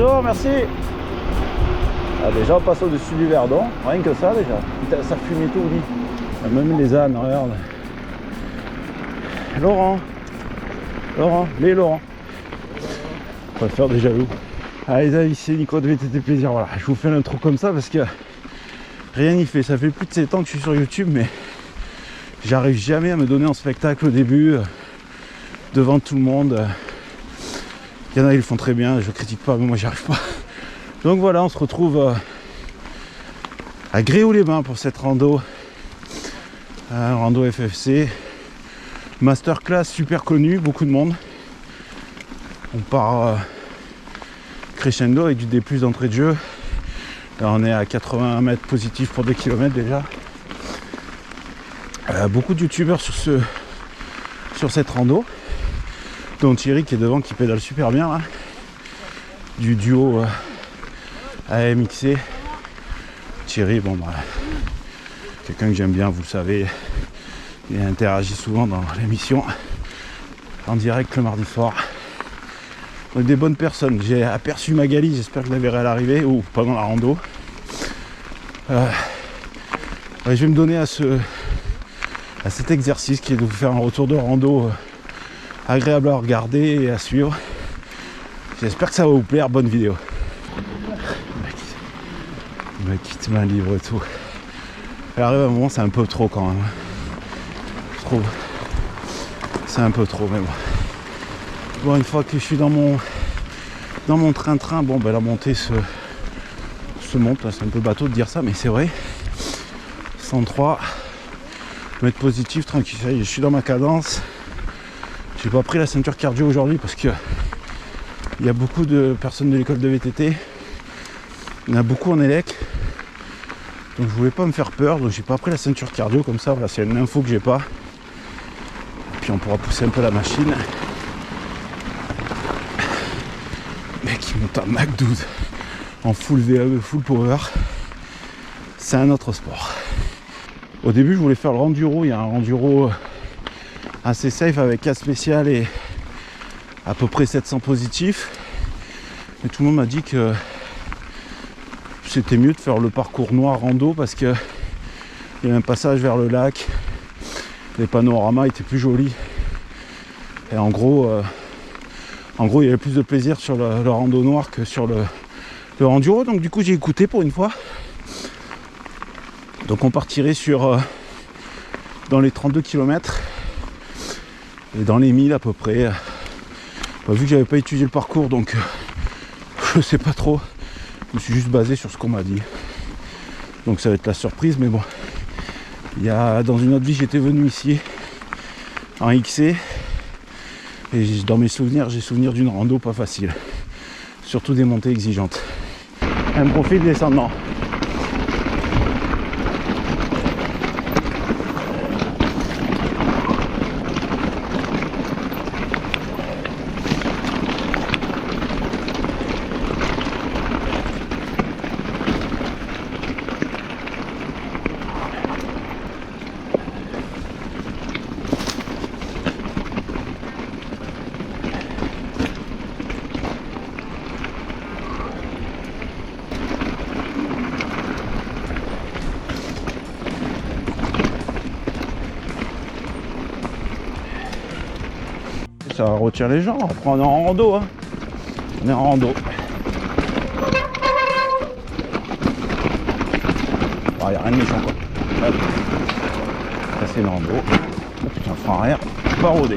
Bonjour, merci. Ah, déjà on passe au-dessus du Verdon, rien que ça déjà. Putain, ça fume et tout, oui. Même les ânes, regarde. Laurent, les Laurent. On va faire des jaloux. Allez les amis, c'est Nico de VTT Plaisir. Voilà, je vous fais l'intro comme ça parce que rien n'y fait. Ça fait plus de 7 ans que je suis sur YouTube, mais j'arrive jamais à me donner en spectacle au début, devant tout le monde. Il y en a, ils le font très bien, je critique pas, mais moi j'y arrive pas. Donc voilà, on se retrouve à Gréoux-les-Bains pour cette rando. Rando FFC. Masterclass super connu, beaucoup de monde. On part crescendo avec du D+ d'entrée de jeu. Là on est à 81 mètres positifs pour 2 km déjà. Beaucoup de youtubeurs sur cette rando. Dont Thierry qui est devant, qui pédale super bien là. Du duo AMXC. Thierry, bon bah, quelqu'un que j'aime bien, vous le savez. Il interagit souvent dans l'émission en direct le mardi soir. Donc des bonnes personnes. J'ai aperçu Magali, j'espère que je la verrai à l'arrivée ou pendant la rando. Ouais, je vais me donner à cet exercice qui est de vous faire un retour de rando agréable à regarder et à suivre. J'espère que ça va vous plaire. Bonne vidéo. Il me quitte ma livre et tout. Elle arrive à un moment, c'est un peu trop quand même. Je trouve. C'est un peu trop, mais bon. Bon, une fois que je suis dans mon train-train, bon ben la montée se monte. C'est un peu bateau de dire ça, mais c'est vrai. 103 mètres positifs, tranquille. Je suis dans ma cadence. J'ai pas pris la ceinture cardio aujourd'hui parce que il y a beaucoup de personnes de l'école de VTT. Il y en a beaucoup en élec. Donc je voulais pas me faire peur, donc j'ai pas pris la ceinture cardio comme ça. Voilà, c'est une info que j'ai pas. Et puis on pourra pousser un peu la machine. Mec, il monte un Mac12 en full VAE, full power. C'est un autre sport. Au début, je voulais faire le enduro. Il y a un enduro assez safe avec cas spécial et à peu près 700 positifs. Mais tout le monde m'a dit que c'était mieux de faire le parcours noir rando parce que il y a un passage vers le lac. Les panoramas étaient plus jolis. Et en gros, il y avait plus de plaisir sur le rando noir que sur le enduro. Donc du coup, j'ai écouté pour une fois. Donc on partirait dans les 32 km et dans les 1000 à peu près. Vu que j'avais pas étudié le parcours, donc je sais pas trop. Je me suis juste basé sur ce qu'on m'a dit. Donc ça va être la surprise, mais bon. Dans une autre vie, j'étais venu ici en XC. Et dans mes souvenirs, j'ai souvenir d'une rando pas facile. Surtout des montées exigeantes. Un profil descendant. Ça retire les gens, après on est en rando, hein. On est en rando. Il n'y a rien de méchant quoi. Hop. Ça c'est une rando. Oh, putain, frein arrière, pas rodé.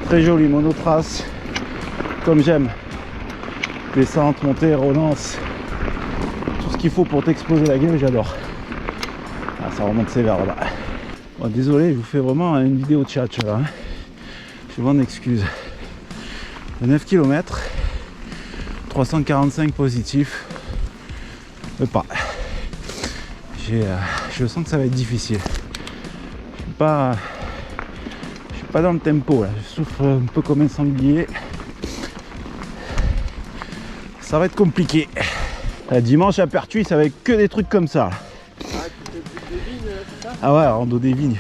Très joli monotrace comme j'aime. Descente, montée, relance, tout ce qu'il faut pour t'exploser la gueule, j'adore. Ah, ça remonte sévère là-bas. Bon, désolé, je vous fais vraiment une vidéo de chat là. Je m'en excuse. 9 km. 345 positifs. Pas. Je sens que ça va être difficile. Je suis pas dans le tempo là. Je souffre un peu comme un sanglier. Ça va être compliqué. Dimanche à Pertuis, ça va être que des trucs comme ça. Là. Ah, tu fais plus de vignes, c'est ça? Ah ouais, rando des vignes.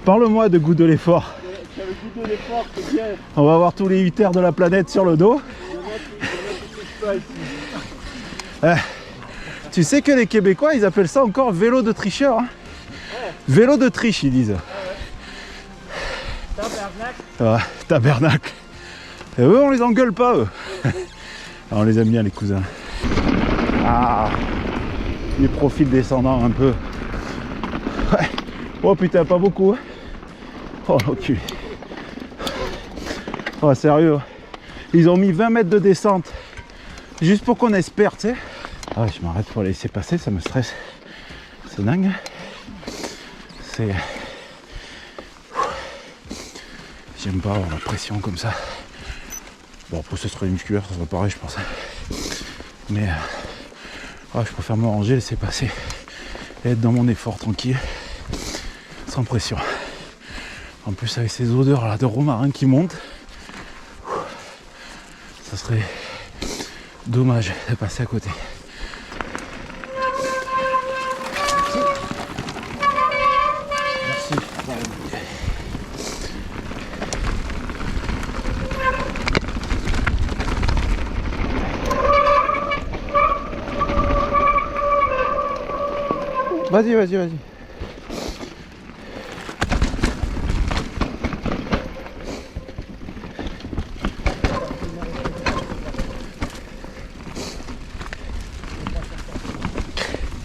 Parle-moi de goût de l'effort. Le goût de l'effort, c'est bien. On va avoir tous les 8 heures de la planète sur le dos. Tu sais que les Québécois, ils appellent ça encore vélo de tricheur. Hein. Ouais. Vélo de triche, ils disent. Tabernacle. Tabernacle. Et eux, on les engueule pas, eux. On les aime bien, les cousins. Ah, les profils descendants un peu. Ouais. Oh putain, pas beaucoup. Oh l'enculé. Oh sérieux. Ils ont mis 20 mètres de descente. Juste pour qu'on espère, tu sais. Ah, je m'arrête pour les laisser passer, ça me stresse. C'est dingue. C'est... J'aime pas avoir la pression comme ça. Bon, après ce serait une musculaire, ça serait pareil, je pense. Mais je préfère me ranger, laisser passer. Et être dans mon effort tranquille. Sans pression. En plus avec ces odeurs là de romarin qui montent. Ça serait dommage de passer à côté. Merci. Vas-y.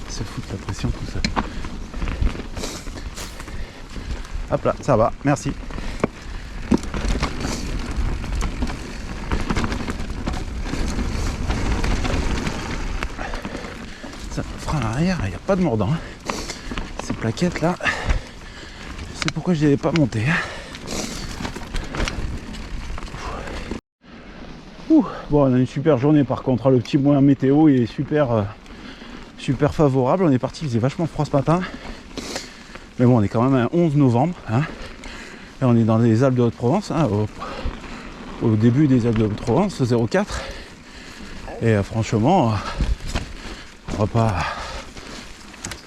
Se foutre la pression tout ça. Hop là, ça va, merci. Ça, frein arrière, il n'y a pas de mordant. Ces plaquettes là, je sais pourquoi je ne les ai pas montées. Bon, on a une super journée par contre, le petit moyen météo il est super favorable. On est parti, il faisait vachement froid ce matin. Mais bon, on est quand même un 11 novembre. Hein, et on est dans les Alpes de Haute-Provence, hein, au début des Alpes de Haute-Provence, 04. Et franchement, on va pas...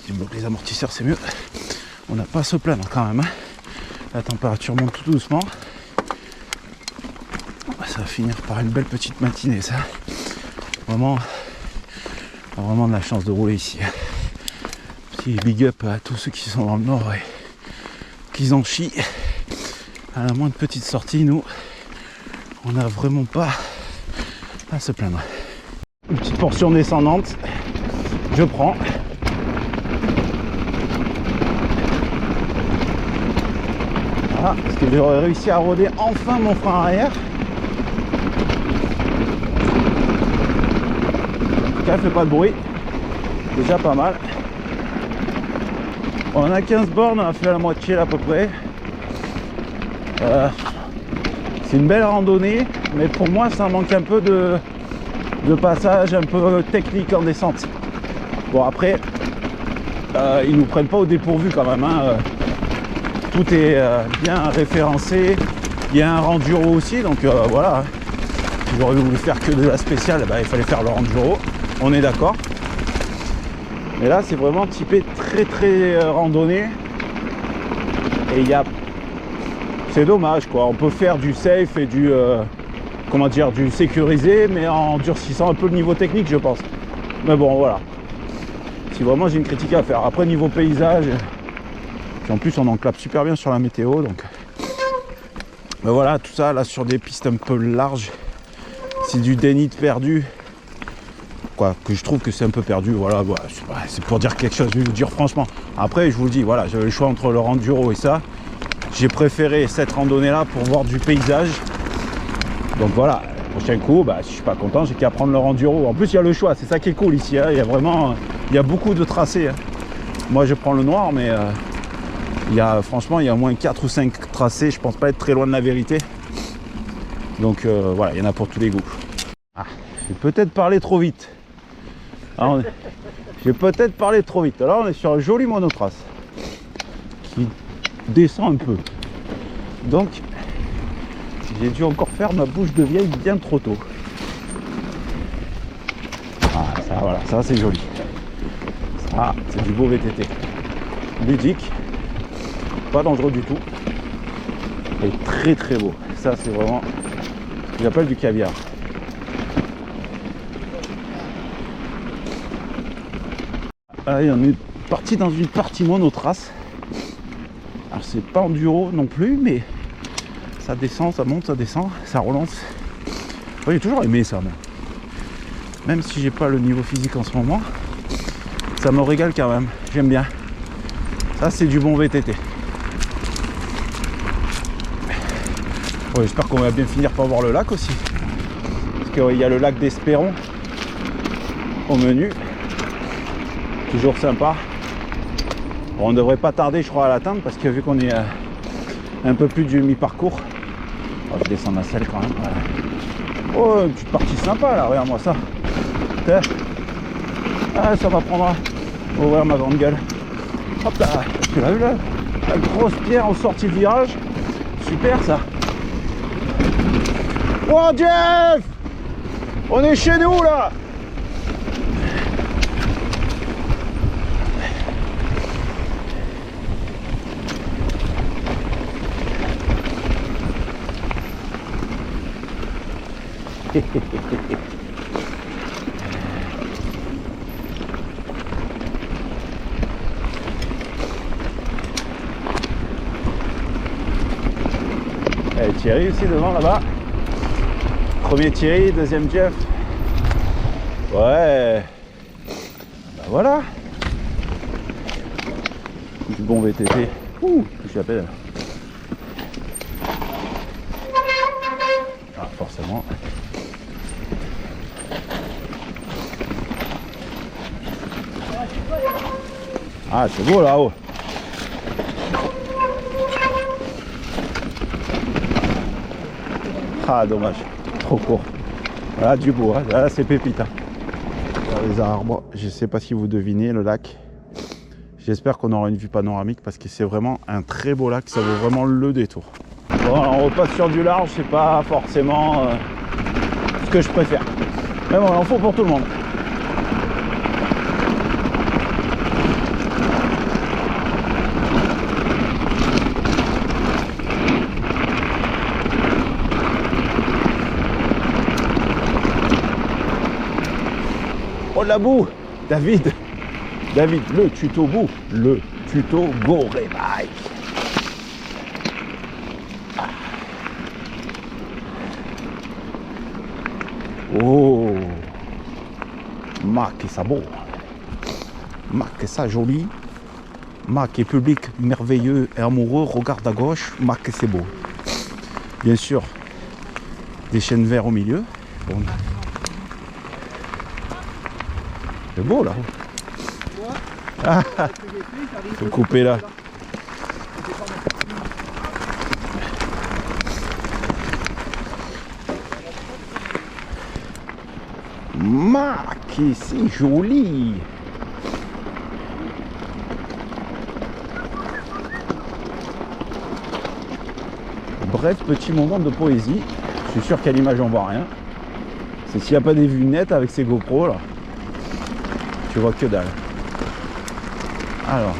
Si je bloque les amortisseurs, c'est mieux. On n'a pas à se plaindre quand même. Hein. La température monte tout doucement. Ça va finir par une belle petite matinée, ça. Vraiment de la chance de rouler ici. Petit big up à tous ceux qui sont dans le nord et qui en chient. À la moindre petite sortie, nous, on n'a vraiment pas à se plaindre. Une petite portion descendante, je prends. Voilà, parce que j'aurais réussi à rôder enfin mon frein arrière. Elle fait pas de bruit, déjà pas mal. On a 15 bornes, on a fait la moitié là, à peu près. C'est une belle randonnée, mais pour moi ça manque un peu de passage un peu technique en descente. Bon après, ils nous prennent pas au dépourvu quand même. Hein. Tout est bien référencé. Il y a un enduro aussi, donc voilà. Si j'aurais voulu faire que de la spéciale, il fallait faire le enduro. On est d'accord. Mais là, c'est vraiment typé très randonnée. Et il y a... C'est dommage, quoi. On peut faire du safe et du... du sécurisé, mais en durcissant un peu le niveau technique, je pense. Mais bon, voilà. Si vraiment j'ai une critique à faire. Après, niveau paysage... Puis en plus, on enclape super bien sur la météo, donc... Mais voilà, tout ça, là, sur des pistes un peu larges. C'est du déni de perdu. Quoi, que je trouve que c'est un peu perdu, voilà, c'est pour dire quelque chose, je vais vous dire franchement. Après, je vous le dis, voilà, j'avais le choix entre le enduro et ça. J'ai préféré cette randonnée là pour voir du paysage. Donc voilà, prochain coup, si je suis pas content, j'ai qu'à prendre le enduro. En plus, il y a le choix, c'est ça qui est cool ici, hein. Il y a beaucoup de tracés. Hein. Moi, je prends le noir, mais Franchement, il y a au moins 4 ou 5 tracés. Je pense pas être très loin de la vérité. Donc voilà, il y en a pour tous les goûts. Ah, j'ai peut-être parlé trop vite. J'ai peut-être parlé trop vite. Alors on est sur un joli monotrace qui descend un peu. Donc j'ai dû encore faire ma bouche de vieille bien trop tôt. Ah ça voilà, ça c'est joli. Ça c'est du beau VTT. Ludique, pas dangereux du tout. Et très très beau. Ça c'est vraiment ce que j'appelle du caviar. Allez, on est parti dans une partie monotrace. Alors c'est pas enduro non plus, mais ça descend, ça monte, ça descend, ça relance. Ouais, j'ai toujours aimé ça, même si j'ai pas le niveau physique en ce moment, ça me régale quand même. J'aime bien. Ça c'est du bon VTT. Ouais, j'espère qu'on va bien finir par voir le lac aussi, parce qu'il y a le lac d'Espéron au menu. Toujours sympa. Bon, on ne devrait pas tarder, je crois, à l'atteindre, parce que vu qu'on est un peu plus du mi-parcours. Oh, je descends la selle quand même. Voilà. Oh, une petite partie sympa là, regarde-moi ça. Ah, ça va prendre à ouvrir ma grande gueule. Hop là, tu l'as vu là, la grosse pierre en sortie de virage. Super ça. Oh Jeff, on est chez nous là. Et Thierry aussi devant là-bas. Premier Thierry, deuxième Jeff. Ouais. Ben voilà. Du bon VTT. Ouh, je l'appelle. Ah, forcément. Ah, c'est beau là-haut. Ah, dommage. Trop court. Voilà, du beau. Hein. Là, c'est pépite. Hein. Les arbres. Je sais pas si vous devinez le lac. J'espère qu'on aura une vue panoramique parce que c'est vraiment un très beau lac. Ça vaut vraiment le détour. Bon, on repasse sur du large. C'est pas forcément ce que je préfère. Mais bon, il en faut pour tout le monde. Oh la boue, David, le tuto boue, le tuto go réveil. Oh, ma que ça beau, ma que ça joli, ma que public merveilleux et amoureux, regarde à gauche, ma que c'est beau. Bien sûr, des chênes verts au milieu. Bon. C'est beau là. Ah, faut couper là. Ma, qui c'est joli. Bref, petit moment de poésie. Je suis sûr qu'à l'image on voit rien. C'est s'il n'y a pas des vues nettes avec ces GoPro là. Tu vois que dalle. Alors.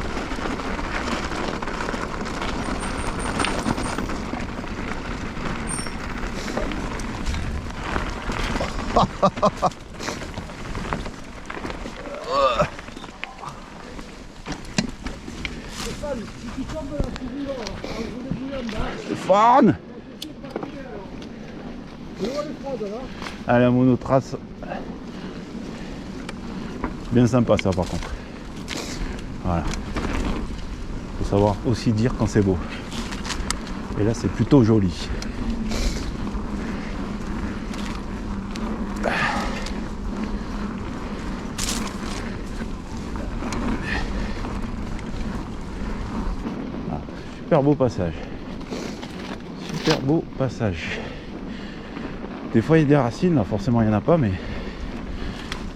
Stéphane. Allez, la monotrace. Bien sympa ça par contre. Voilà. Faut savoir aussi dire quand c'est beau. Et là c'est plutôt joli. Super beau passage. Super beau passage. Des fois il y a des racines, là forcément il n'y en a pas, mais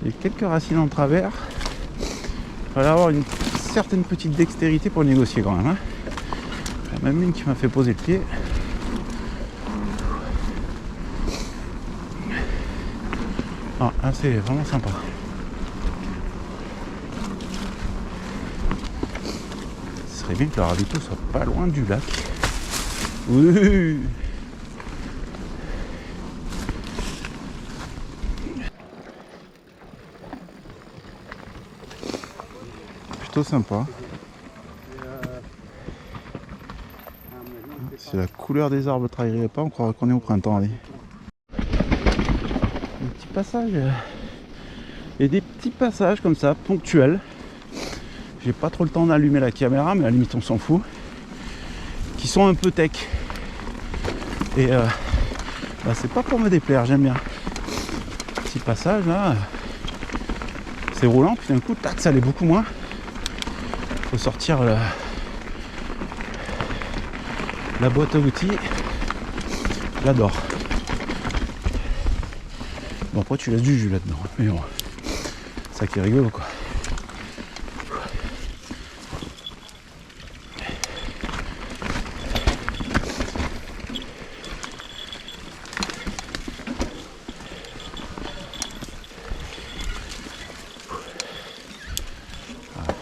il y a quelques racines en travers. Il fallait avoir une certaine petite dextérité pour négocier quand même. Hein. Il y a même une qui m'a fait poser le pied. Ah, là c'est vraiment sympa. Ce serait bien que le ravito soit pas loin du lac. Oui. Plutôt sympa. Si la couleur des arbres ne trahirait pas, on croirait qu'on est au printemps. Allez. Un petit passage. Et des petits passages comme ça, ponctuels. J'ai pas trop le temps d'allumer la caméra, mais à la limite on s'en fout. Qui sont un peu tech. Et c'est pas pour me déplaire, j'aime bien. Petit passage là. C'est roulant, puis d'un coup, tac, ça allait beaucoup moins. Faut sortir la boîte à outils. J'adore. Bon, après tu laisses du jus là-dedans. Mais bon, ça qui est rigolo quoi.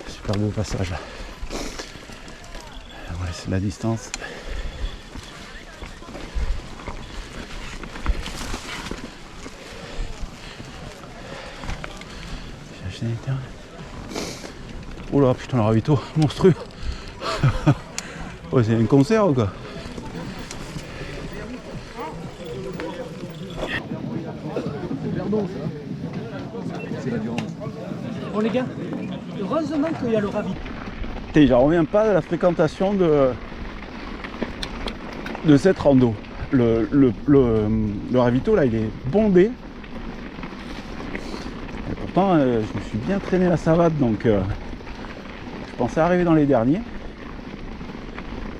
Super beau passage là. Ouais, c'est la distance. Oh là putain, le ravito monstrueux. Ouais, c'est un concert ou quoi? Bon les gars, heureusement qu'il y a le ravito. J'en reviens pas de la fréquentation de cette rando. Le ravito là il est bondé. Et pourtant je me suis bien traîné la savate, donc je pensais arriver dans les derniers.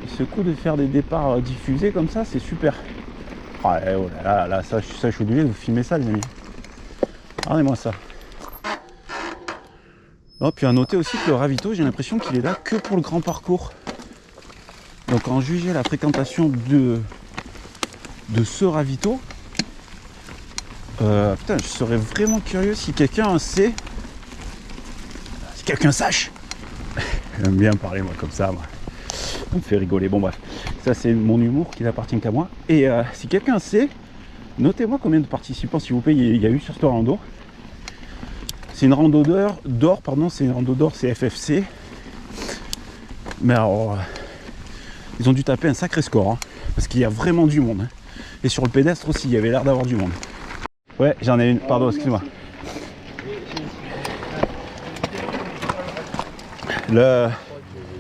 Et ce coup de faire des départs diffusés comme ça, c'est super. Oh là, ça je suis obligé de vous filmer ça les amis. Regardez-moi ça. Oh, puis à noter aussi que le ravito, j'ai l'impression qu'il est là que pour le grand parcours. Donc en juger la fréquentation de ce ravito, putain, je serais vraiment curieux si quelqu'un sait, si quelqu'un sache. J'aime bien parler moi comme ça, moi. Ça me fait rigoler. Bon bref, ça c'est mon humour qui n'appartient qu'à moi. Et si quelqu'un sait, notez-moi combien de participants s'il vous plaît il y a eu sur ce rando. C'est une rando d'or, pardon, c'est une rando d'or, c'est FFC. Mais alors, ils ont dû taper un sacré score, hein, parce qu'il y a vraiment du monde. Hein. Et sur le pédestre aussi, il y avait l'air d'avoir du monde. Ouais, j'en ai une, pardon, excuse-moi.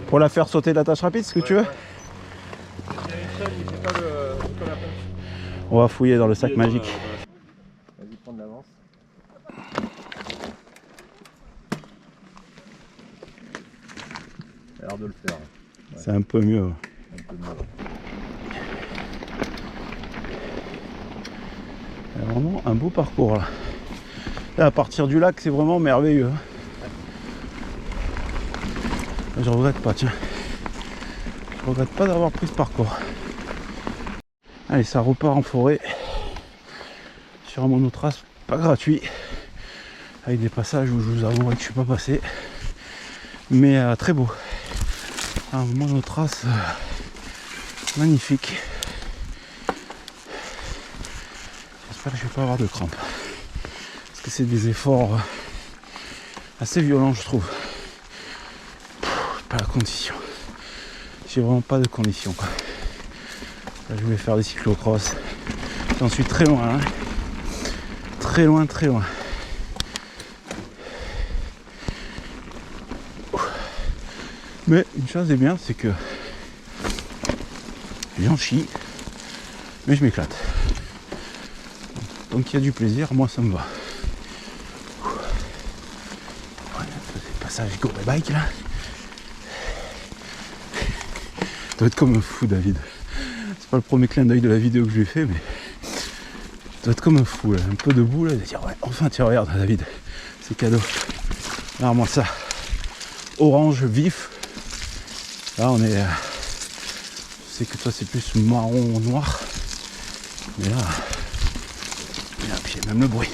Pour la faire sauter de la tâche rapide, ce que tu veux. On va fouiller dans le sac magique. Vas-y, prends de l'avance. Ça a l'air de le faire. Ouais. C'est un peu mieux. Un peu mieux. Il y a vraiment un beau parcours là. Là, à partir du lac, c'est vraiment merveilleux. Je regrette pas, tiens. Je regrette pas d'avoir pris ce parcours. Allez, ça repart en forêt. Sur un monotrace pas gratuit. Avec des passages où je vous avouerai que je suis pas passé. Mais très beau. Un monotrace magnifique. J'espère que je vais pas avoir de crampes. Parce que c'est des efforts assez violents, je trouve. Pas la condition. J'ai vraiment pas de condition quoi. Là, je vais faire des cyclocross. J'en suis très loin. Hein. Très loin, très loin. Mais une chose est bien, c'est que j'en chie, mais je m'éclate. Donc il y a du plaisir, moi ça me va. Ouais, c'est le passage go bike là. dois être comme un fou, David. C'est pas le premier clin d'œil de la vidéo que je lui ai fait, mais tu dois être comme un fou, là. Un peu debout, là, de dire ouais, enfin tu regardes, David, c'est cadeau. Regarde-moi ça, orange vif. Là, on est. Je sais que toi, c'est plus marron noir, mais là, puis il y a même le bruit.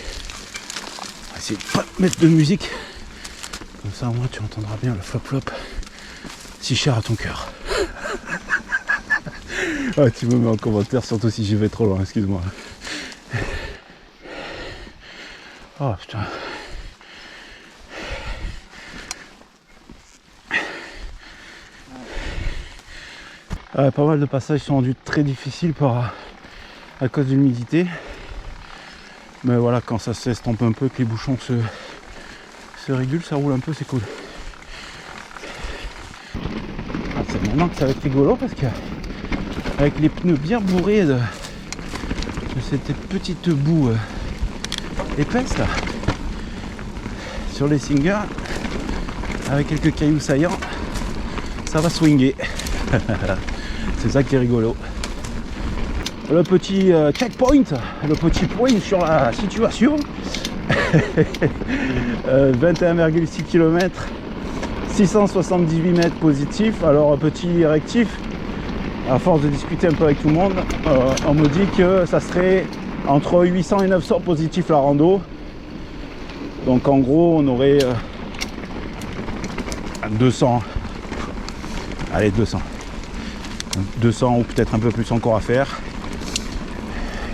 On va essayer de pas mettre de musique, comme ça, au moins, tu entendras bien le flop-flop, si cher à ton cœur. Ah, tu me mets en commentaire, surtout si j'y vais trop loin, excuse-moi. Oh putain. Pas mal de passages sont rendus très difficiles à cause de l'humidité. Mais voilà, quand ça s'estompe un peu, que les bouchons se régulent, ça roule un peu, c'est cool. Ah, c'est maintenant que ça va être rigolo parce que avec les pneus bien bourrés de cette petite boue épaisse là, sur les Singer, avec quelques cailloux saillants, ça va swinguer. C'est ça qui est rigolo. Le petit checkpoint, le petit point sur la situation. 21,6 km, 678 mètres positifs. Alors petit rectif, à force de discuter un peu avec tout le monde, on me dit que ça serait entre 800 et 900 positifs la rando. Donc en gros on aurait 200. Allez, 200 ou peut-être un peu plus encore à faire.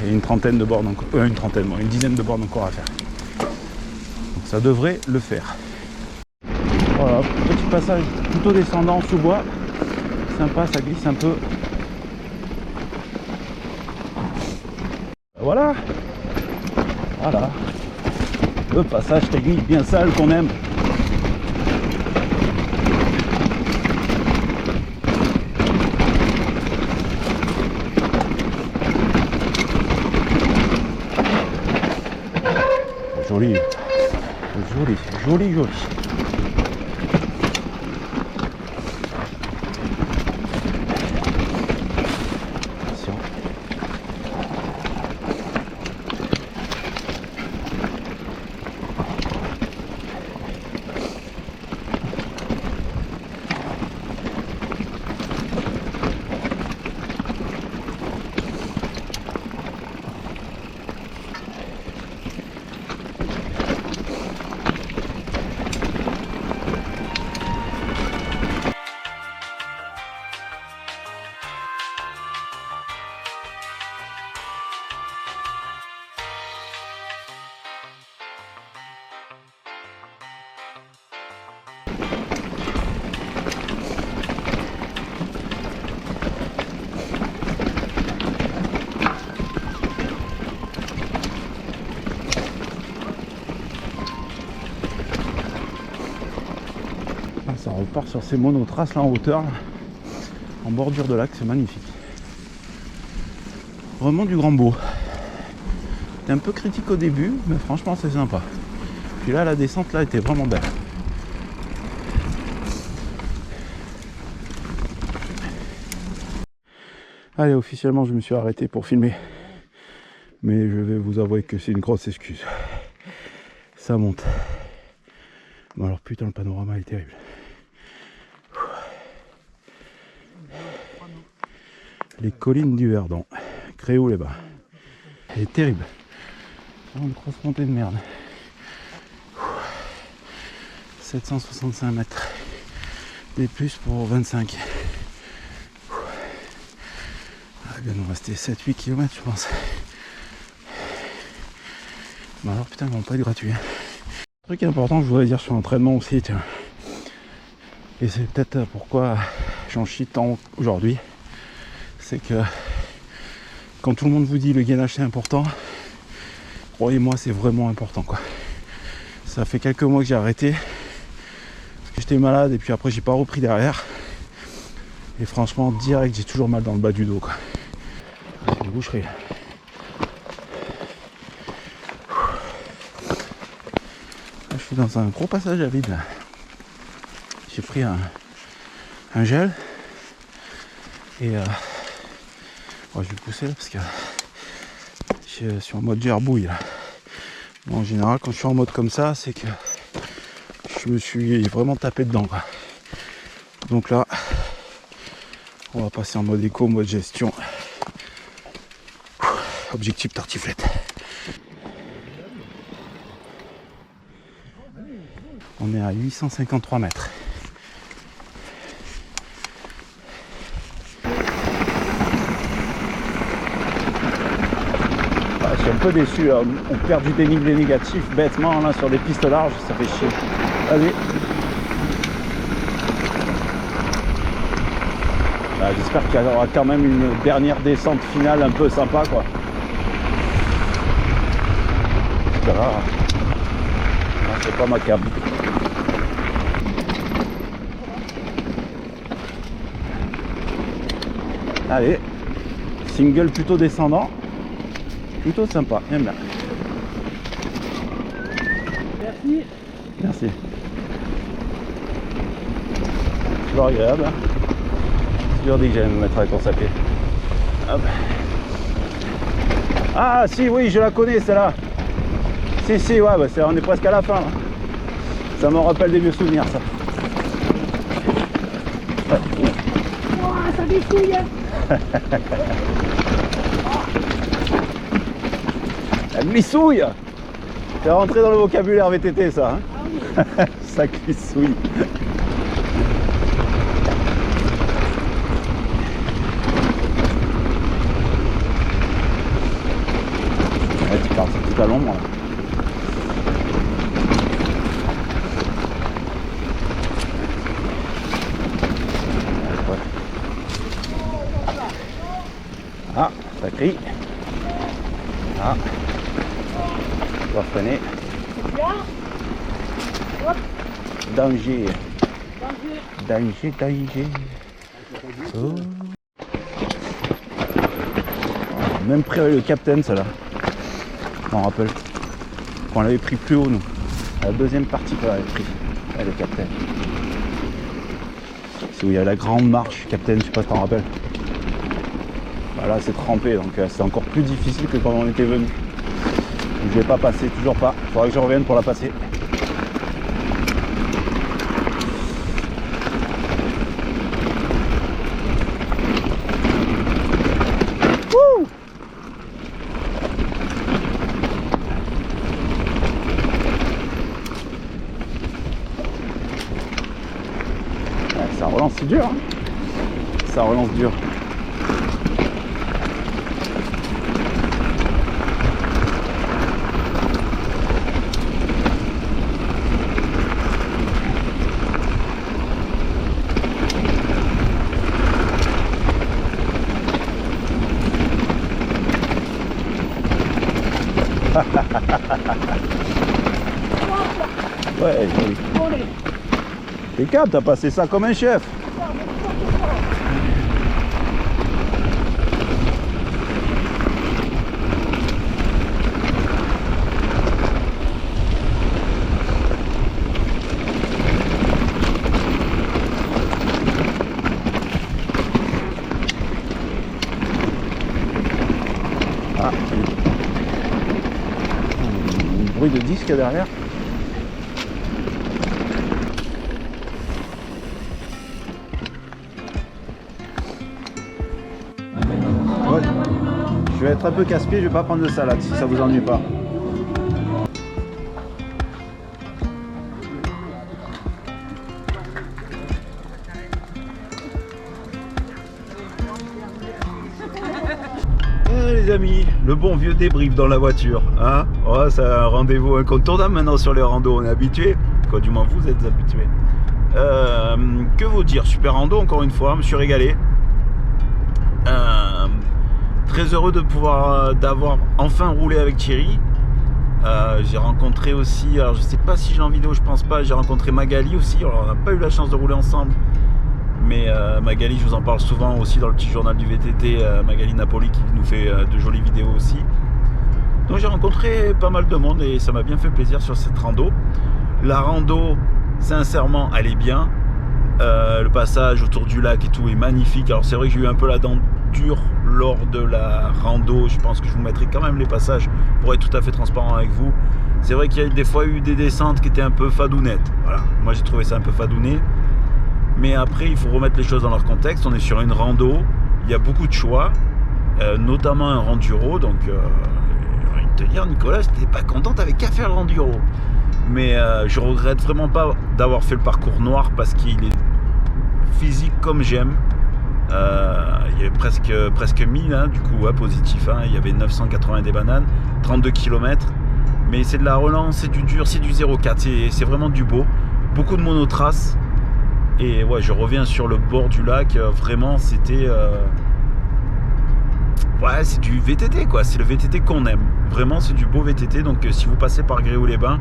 Et une trentaine de bornes encore. Une dizaine de bornes encore à faire. Donc ça devrait le faire. Voilà, petit passage plutôt descendant sous bois. Sympa, ça glisse un peu. Voilà. Voilà. Le passage technique bien sale qu'on aime. Joli, joli, joli, joli. Attention. Ça repart sur ces monotraces là en hauteur, là, en bordure de lac, c'est magnifique. Vraiment du grand beau. C'était un peu critique au début, mais franchement c'est sympa. Puis là la descente là était vraiment belle. Allez, officiellement je me suis arrêté pour filmer. Mais je vais vous avouer que c'est une grosse excuse. Ça monte. Bon alors putain, le panorama est terrible. Les collines du Verdon, Créoux-les-Bains. Elle est terrible. Une grosse montée de merde. 765 mètres. Des plus pour 25. Il va nous rester 7-8 km je pense. Bon alors putain, ils vont pas être gratuits. Un truc important que je voudrais dire sur l'entraînement aussi, tiens. Et c'est peut-être pourquoi j'en chie tant aujourd'hui. C'est que quand tout le monde vous dit le gainage c'est important, croyez-moi c'est vraiment important quoi. Ça fait quelques mois que j'ai arrêté parce que j'étais malade et puis après j'ai pas repris derrière. Et franchement direct j'ai toujours mal dans le bas du dos quoi. C'est une boucherie. Là, je suis dans un gros passage à vide là. J'ai pris un gel. Et ouais, je vais pousser là parce que je suis en mode gerbouille là. Bon, en général quand je suis en mode comme ça, c'est que je me suis vraiment tapé dedans quoi. Donc là, on va passer en mode éco, mode gestion. Objectif tartiflette. On est à 853 mètres. Je suis un peu déçu là. On perd du dénivelé négatif bêtement là sur des pistes larges, ça fait chier. Allez. J'espère qu'il y aura quand même une dernière descente finale un peu sympa quoi. C'est pas ma cam. Allez, single plutôt descendant, plutôt sympa, j'aime bien. Merci. Merci. Toujours agréable. Hein. J'ai toujours dit que j'allais me mettre à la course à pied. Hop. Ah si, oui, je la connais celle-là. Si, ouais, bah, on est presque à la fin. Là. Ça me rappelle des vieux souvenirs, ça. Oh, ça défouille. La glissouille. C'est rentré dans le vocabulaire VTT, ça. Hein. Ça glissouille. Ouais, tu pars tout à l'ombre, là. Ah, ça crie. Ah, on va freiner. Danger. Danger. Oh. Même pris avec le captain, ça là. Je m'en rappelle. Quand on l'avait pris plus haut, nous. La deuxième partie qu'on l'avait pris. Avec le captain. C'est où il y a la grande marche, captain, je sais pas si t'en rappelles. Là c'est trempé donc c'est encore plus difficile que quand on était venu. Je vais pas passer, toujours pas. Il faudra que je revienne pour la passer. Wouh! Ouais, ça relance si dur. Hein. Ça relance dur. Ouais, joli. T'es capable, t'as passé ça comme un chef. Ah, un bruit de disque derrière. Ouais. Je vais être un peu casse-pied, je vais pas prendre de salade si ça vous ennuie pas. Les amis, le bon vieux débrief dans la voiture, hein. Oh, c'est un rendez-vous incontournable maintenant sur les randos, on est habitué. Quoi, du moins vous êtes habitués. Que vous dire, super rando encore une fois, je me suis régalé. Très heureux de pouvoir d'avoir enfin roulé avec Thierry. J'ai rencontré aussi, alors je sais pas si j'ai en vidéo, je pense pas, j'ai rencontré Magali aussi. Alors on n'a pas eu la chance de rouler ensemble. Mais Magali, je vous en parle souvent aussi dans le petit journal du VTT, Magali Napoli qui nous fait de jolies vidéos aussi. Donc j'ai rencontré pas mal de monde et ça m'a bien fait plaisir sur cette rando. La rando, sincèrement, elle est bien. Le passage autour du lac et tout est magnifique. Alors c'est vrai que j'ai eu un peu la dent dure lors de la rando. Je pense que je vous mettrai quand même les passages pour être tout à fait transparent avec vous. C'est vrai qu'il y a des fois eu des descentes qui étaient un peu fadounettes. Voilà, moi j'ai trouvé ça un peu fadouné. Mais après il faut remettre les choses dans leur contexte. On est sur une rando, il y a beaucoup de choix, notamment un enduro. Donc j'ai envie de te dire, Nicolas, si t'es pas content, t'avais qu'à faire l'enduro. Mais je regrette vraiment pas d'avoir fait le parcours noir parce qu'il est physique comme j'aime. Il y avait presque 1000 hein, du coup positif hein. Il y avait 980 des bananes, 32 km. Mais c'est de la relance, c'est du dur, c'est du 0,4, c'est vraiment du beau. Beaucoup de monotraces. Et ouais, je reviens sur le bord du lac. Vraiment, c'était... ouais, c'est du VTT quoi. C'est le VTT qu'on aime. Vraiment, c'est du beau VTT. Donc si vous passez par Gréoux-les-Bains,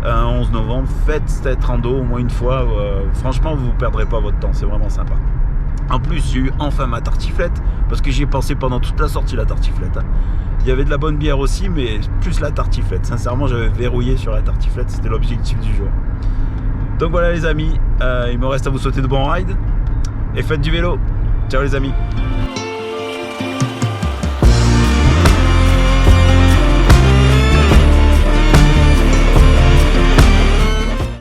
11 novembre, faites cette rando au moins une fois. Franchement, vous ne perdrez pas votre temps. C'est vraiment sympa. En plus, j'ai eu enfin ma tartiflette. Parce que j'y ai pensé pendant toute la sortie, la tartiflette. Hein. Il y avait de la bonne bière aussi, mais plus la tartiflette. Sincèrement, j'avais verrouillé sur la tartiflette. C'était l'objectif du jour. Donc voilà les amis. Il me reste à vous souhaiter de bons rides. Et faites du vélo. Ciao les amis.